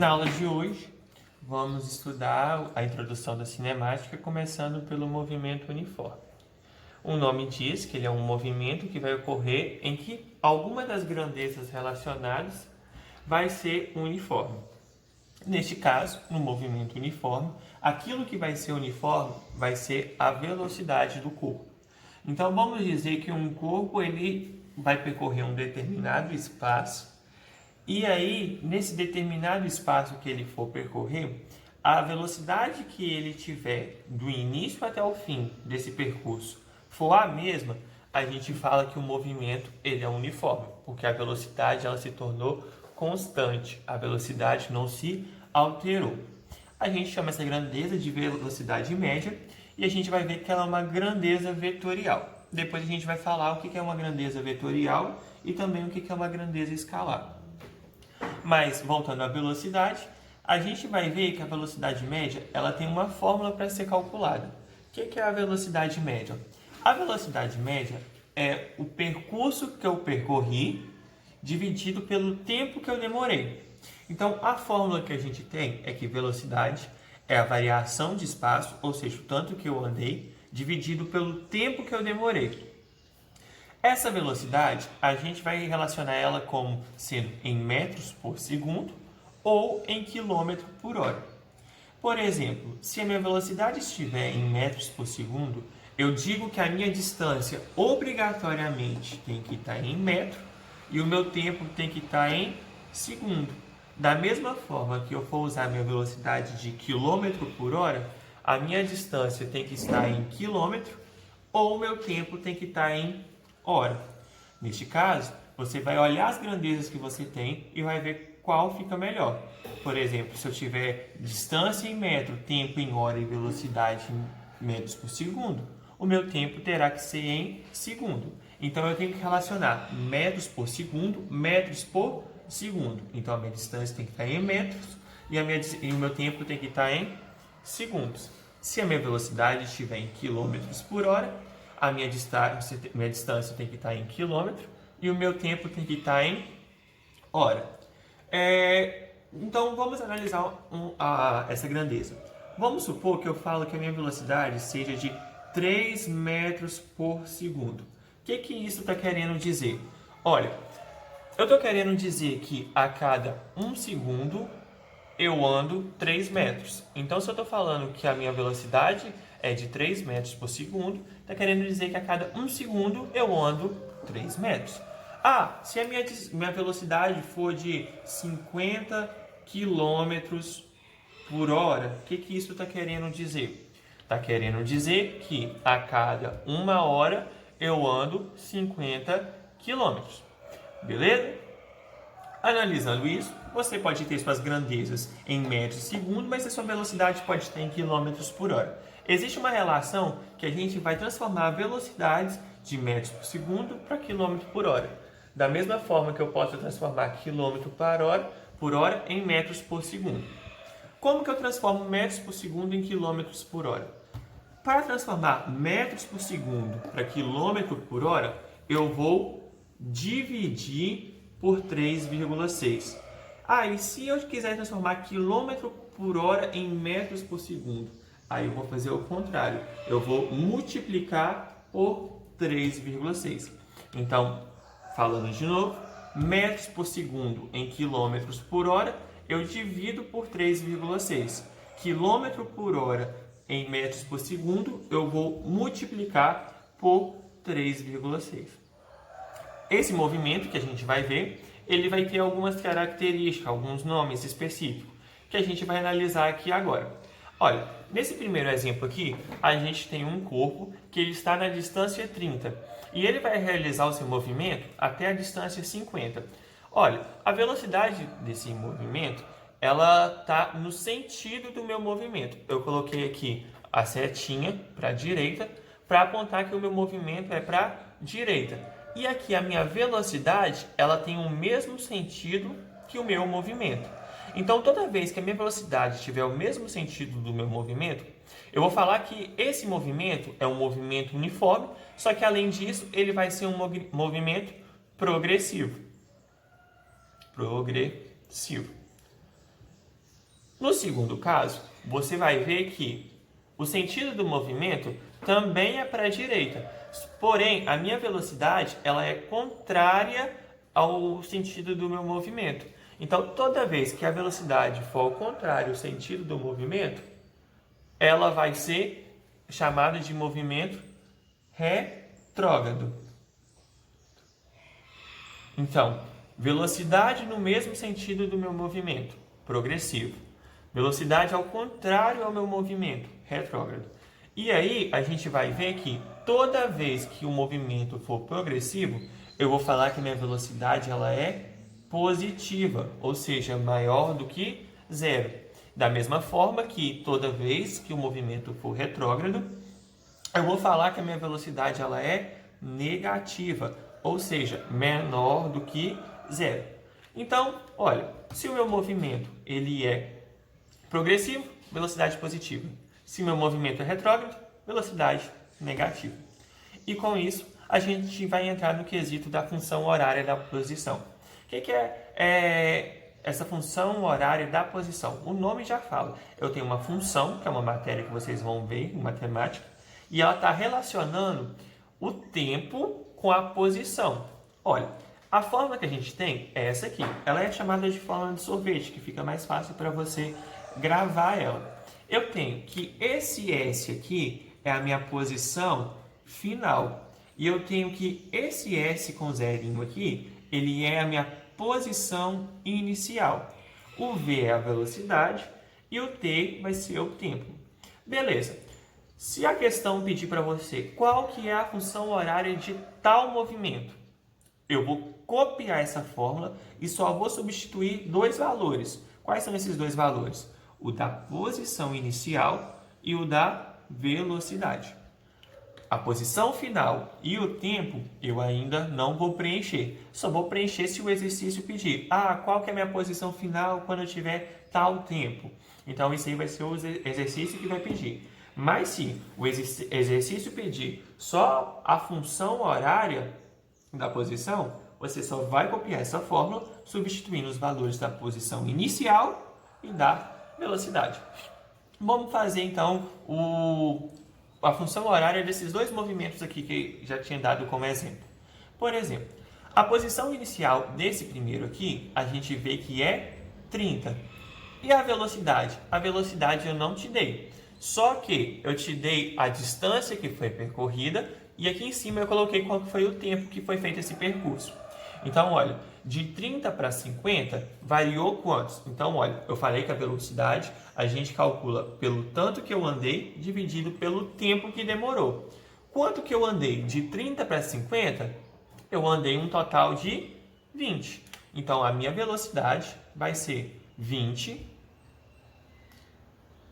Na aula de hoje, vamos estudar a introdução da cinemática, começando pelo movimento uniforme. O nome diz que ele é um movimento que vai ocorrer em que alguma das grandezas relacionadas vai ser uniforme. Neste caso, no movimento uniforme, aquilo que vai ser uniforme vai ser a velocidade do corpo. Então, vamos dizer que um corpo ele vai percorrer um determinado espaço e aí, nesse determinado espaço que ele for percorrer, a velocidade que ele tiver do início até o fim desse percurso for a mesma, a gente fala que o movimento ele é uniforme, porque a velocidade ela se tornou constante, a velocidade não se alterou. A gente chama essa grandeza de velocidade média e a gente vai ver que ela é uma grandeza vetorial. Depois a gente vai falar o que é uma grandeza vetorial e também o que é uma grandeza escalar. Mas, voltando à velocidade, a gente vai ver que a velocidade média ela tem uma fórmula para ser calculada. O que é a velocidade média? A velocidade média é o percurso que eu percorri dividido pelo tempo que eu demorei. Então, a fórmula que a gente tem é que velocidade é a variação de espaço, ou seja, o tanto que eu andei, dividido pelo tempo que eu demorei. Essa velocidade, a gente vai relacionar ela como sendo em metros por segundo ou em quilômetro por hora. Por exemplo, se a minha velocidade estiver em metros por segundo, eu digo que a minha distância obrigatoriamente tem que estar em metro e o meu tempo tem que estar em segundo. Da mesma forma que eu for usar a minha velocidade de quilômetro por hora, a minha distância tem que estar em quilômetro ou o meu tempo tem que estar em hora. Neste caso, você vai olhar as grandezas que você tem e vai ver qual fica melhor. Por exemplo, se eu tiver distância em metro, tempo em hora e velocidade em metros por segundo, o meu tempo terá que ser em segundo. Então, eu tenho que relacionar metros por segundo, metros por segundo. Então, a minha distância tem que estar em metros e o meu tempo tem que estar em segundos. Se a minha velocidade estiver em quilômetros por hora, a minha distância tem que estar em quilômetro e o meu tempo tem que estar em hora. Então, vamos analisar essa grandeza. Vamos supor que eu falo que a minha velocidade seja de 3 metros por segundo. O que isso está querendo dizer? Olha, eu estou querendo dizer que a cada 1 segundo eu ando 3 metros. Então, se eu estou falando que a minha velocidade é de 3 metros por segundo, está querendo dizer que a cada 1 segundo eu ando 3 metros. Se a minha velocidade for de 50 quilômetros por hora, o que isso está querendo dizer? Está querendo dizer que a cada 1 hora eu ando 50 quilômetros. Beleza? Analisando isso, você pode ter suas grandezas em metros por segundo, mas a sua velocidade pode estar em quilômetros por hora. Existe uma relação que a gente vai transformar velocidades de metros por segundo para quilômetro por hora. Da mesma forma que eu posso transformar quilômetro por hora em metros por segundo. Como que eu transformo metros por segundo em quilômetros por hora? Para transformar metros por segundo para quilômetro por hora, eu vou dividir por 3,6. E se eu quiser transformar quilômetro por hora em metros por segundo? Aí eu vou fazer o contrário. Eu vou multiplicar por 3,6. Então, falando de novo, metros por segundo em quilômetros por hora, eu divido por 3,6. Quilômetro por hora em metros por segundo, eu vou multiplicar por 3,6. Esse movimento que a gente vai ver, ele vai ter algumas características, alguns nomes específicos, que a gente vai analisar aqui agora. Olha, nesse primeiro exemplo aqui, a gente tem um corpo que ele está na distância 30 e ele vai realizar o seu movimento até a distância 50. Olha, a velocidade desse movimento, ela está no sentido do meu movimento. Eu coloquei aqui a setinha para a direita para apontar que o meu movimento é para a direita. E aqui a minha velocidade, ela tem o mesmo sentido que o meu movimento. Então, toda vez que a minha velocidade tiver o mesmo sentido do meu movimento, eu vou falar que esse movimento é um movimento uniforme, só que além disso, ele vai ser um movimento progressivo. No segundo caso, você vai ver que o sentido do movimento também é para a direita. Porém, a minha velocidade ela é contrária ao sentido do meu movimento. Então, toda vez que a velocidade for ao contrário ao sentido do movimento, ela vai ser chamada de movimento retrógrado. Então, velocidade no mesmo sentido do meu movimento, progressivo. Velocidade ao contrário ao meu movimento, retrógrado. E aí, a gente vai ver que toda vez que o movimento for progressivo, eu vou falar que a minha velocidade ela é positiva, ou seja, maior do que zero. Da mesma forma que toda vez que o movimento for retrógrado, eu vou falar que a minha velocidade ela é negativa, ou seja, menor do que zero. Então, olha, se o meu movimento ele é progressivo, velocidade positiva. Se o meu movimento é retrógrado, velocidade negativa. E com isso, a gente vai entrar no quesito da função horária da posição. O que é essa função horária da posição? O nome já fala. Eu tenho uma função, que é uma matéria que vocês vão ver em matemática, e ela está relacionando o tempo com a posição. Olha, a fórmula que a gente tem é essa aqui. Ela é chamada de fórmula de sorvete, que fica mais fácil para você gravar ela. Eu tenho que esse S aqui é a minha posição final. E eu tenho que esse S com zerinho aqui, ele é a minha posição inicial. O V é a velocidade e o T vai ser o tempo. Beleza. Se a questão pedir para você qual que é a função horária de tal movimento, eu vou copiar essa fórmula e só vou substituir dois valores. Quais são esses dois valores? O da posição inicial e o da velocidade. A posição final e o tempo eu ainda não vou preencher. Só vou preencher se o exercício pedir. Qual que é a minha posição final quando eu tiver tal tempo? Então, isso aí vai ser o exercício que vai pedir. Mas se o exercício pedir só a função horária da posição, você só vai copiar essa fórmula substituindo os valores da posição inicial e da velocidade. Vamos fazer então a função horária desses dois movimentos aqui que já tinha dado como exemplo. Por exemplo, a posição inicial desse primeiro aqui, a gente vê que é 30. E a velocidade? A velocidade eu não te dei. Só que eu te dei a distância que foi percorrida e aqui em cima eu coloquei qual foi o tempo que foi feito esse percurso. Então, olha, de 30 para 50 variou quantos? Então, olha, eu falei que a velocidade a gente calcula pelo tanto que eu andei dividido pelo tempo que demorou. Quanto que eu andei? De 30 para 50, eu andei um total de 20. Então, a minha velocidade vai ser 20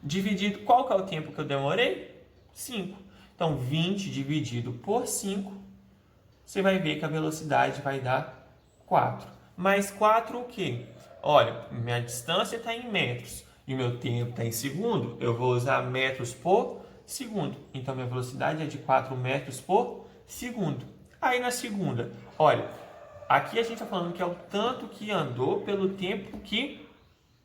dividido... Qual que é o tempo que eu demorei? 5. Então, 20 dividido por 5, você vai ver que a velocidade vai dar 4. Mais 4 o quê? Olha, minha distância está em metros e meu tempo está em segundo. Eu vou usar metros por segundo. Então, minha velocidade é de 4 metros por segundo. Aí, na segunda, olha, aqui a gente está falando que é o tanto que andou pelo tempo que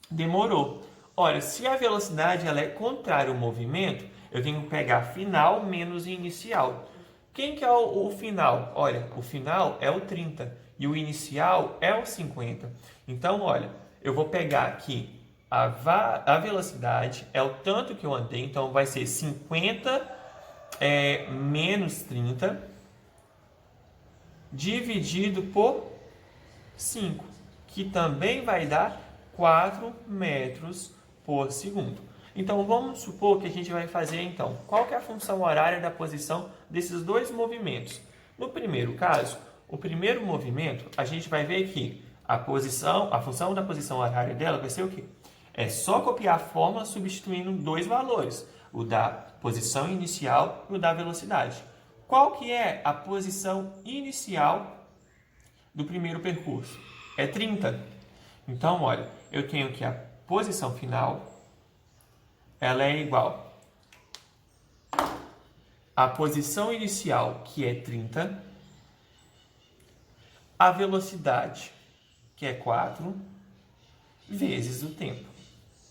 demorou. Olha, se a velocidade ela é contrária ao movimento, eu tenho que pegar final menos inicial. Quem que é o final? Olha, o final é o 30 e o inicial é o 50. Então, olha, eu vou pegar aqui a velocidade, é o tanto que eu andei, então vai ser 50 menos 30 dividido por 5, que também vai dar 4 metros por segundo. Então, vamos supor que a gente vai fazer, então, qual que é a função horária da posição desses dois movimentos. No primeiro caso, o primeiro movimento, a gente vai ver que a função da posição horária dela vai ser o quê? É só copiar a fórmula substituindo dois valores, o da posição inicial e o da velocidade. Qual que é a posição inicial do primeiro percurso? É 30. Então, olha, eu tenho que a posição final ela é igual à posição inicial, que é 30, a velocidade, que é 4, vezes o tempo.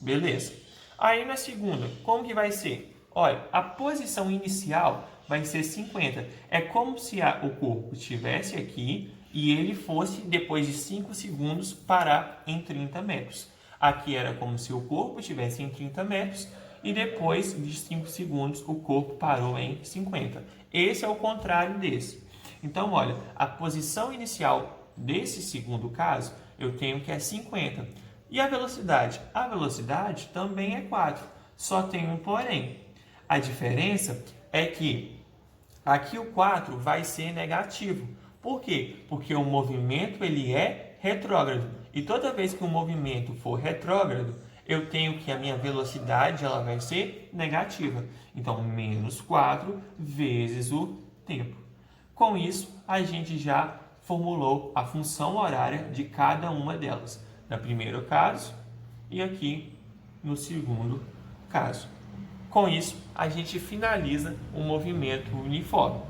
Beleza. Aí na segunda, como que vai ser? Olha, a posição inicial vai ser 50. É como se o corpo estivesse aqui e ele fosse, depois de 5 segundos, parar em 30 metros. Aqui era como se o corpo estivesse em 30 metros e depois de 5 segundos o corpo parou em 50. Esse é o contrário desse. Então, olha, a posição inicial desse segundo caso, eu tenho que é 50. E a velocidade? A velocidade também é 4, só tem um porém. A diferença é que aqui o 4 vai ser negativo. Por quê? Porque o movimento ele é retrógrado. E toda vez que o movimento for retrógrado, eu tenho que a minha velocidade ela vai ser negativa. Então, menos 4 vezes o tempo. Com isso, a gente já formulou a função horária de cada uma delas. No primeiro caso e aqui no segundo caso. Com isso, a gente finaliza o movimento uniforme.